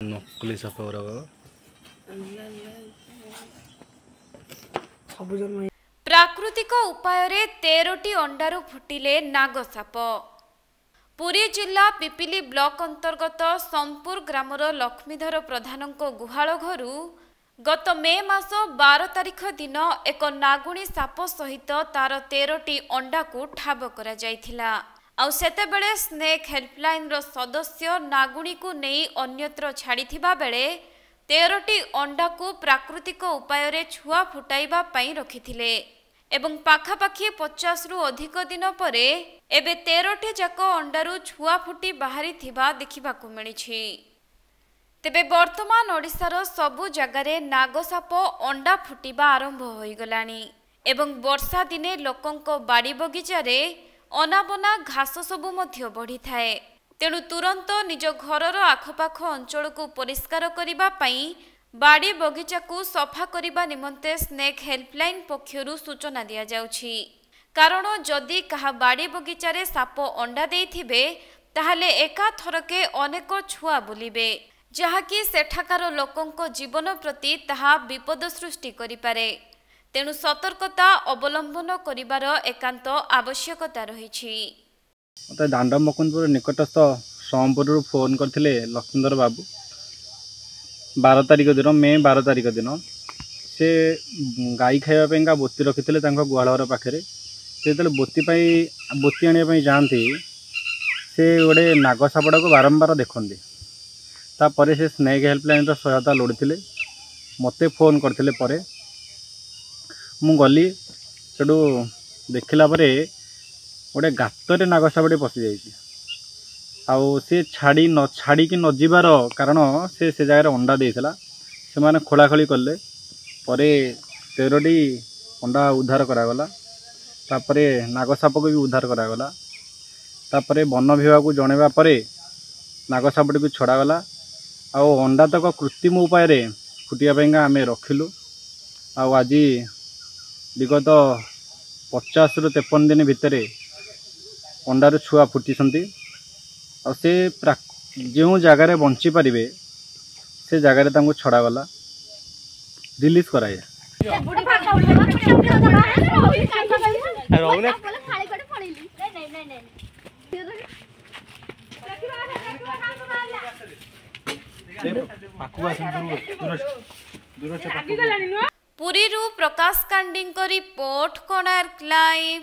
नकली साप प्राकृतिक उपाय 13टी अंडारू फुटिले नागसाप। पुरी जिला पिपिली ब्लॉक अंतर्गत सोमपुर ग्रामर लक्ष्मीधर प्रधान गुहाल घरू गत मे मास 12 तारिख दिन एक नागुणी साप सहित तार 13टी अंडा को ठाब करा जायथिला। आउ सेतेबेले स्नेक हेल्पलाइन रो सदस्य नागुणी को नहीं अन्यत्र छाड़िथिबा बेले 13टी अंडा को प्राकृतिक उपाय रे छुआ फुटाइबा पई रखिथिले एवं पाखापाखि 50 रु अधिक दिन परे एबे 13टी जाक अंडारू छुआ फुटी बाहरी थिबा देखिबाकू मिलिछि। तेबे वर्तमान ओडिशार सबु जगारे नागसाप अंडा फुटिबा आरंभ होई गलानी एवं वर्षा दिने लोकंको बाड़ी बगीचारे अनाबना घास सबु मध्य बढ़ी थाए। तेणु तुरंत निज घरर आखपाख अंचल को परिष्कार करिबा पई बाड़ी बगीचा को सफा करिबा निमंते स्नेक हेल्पलाइन पक्षरु सूचना दिया जाउछि। कारण जदि कहा बाड़ी बगीचारे साप अंडा देइथिबे ताहाले एका थरके अनेक छुआ बुलिबे जहाकि सेठाकार लोकंको जीवन प्रति ताहा विपद सृष्टि करिपारे। तेणु सतर्कता अवलंबन करिबार एकांत आवश्यकता रहिछि। मत दांड मुकुंदपुर निकटस्थ सोमपुर फोन करथिले लक्ष्मीधर बाबू 12 तारिख दिन मे 12 तारिख दिन से गाई खाइबा बोती रखिते गुहाल पाखे से बोती आने जाती से गोटे नागसापटा को बारंबार देखते तापर से स्नेक हेल्पलाइन सहायता लोड़ी मते फोन करते परे मु गली सेठू देखला परे गोटे गातर नागसापटे पशि जाइए आउ से छाड़ी कि न जीवार कारण से जगह अंडा देता से माने खोलाखोली कले परे 13टी अंडा उद्धार करागला तापरे नागसाप को भी उद्धार करागला तापरे वन विभाग को जनइबा परे नागसापटी को छड़ागला आउ अंडा तक कृत्रिम उपाय रे फुटिया आम रखिलु आउ आज विगत 50 रु 53 दिन भितर अंडार छुआ फुटी आ से जो जगार बंची पारे से जगार छड़ागला रिलीज कराए। पुरी प्रकाश कांडी रिपोर्ट कोणार्क लाइव।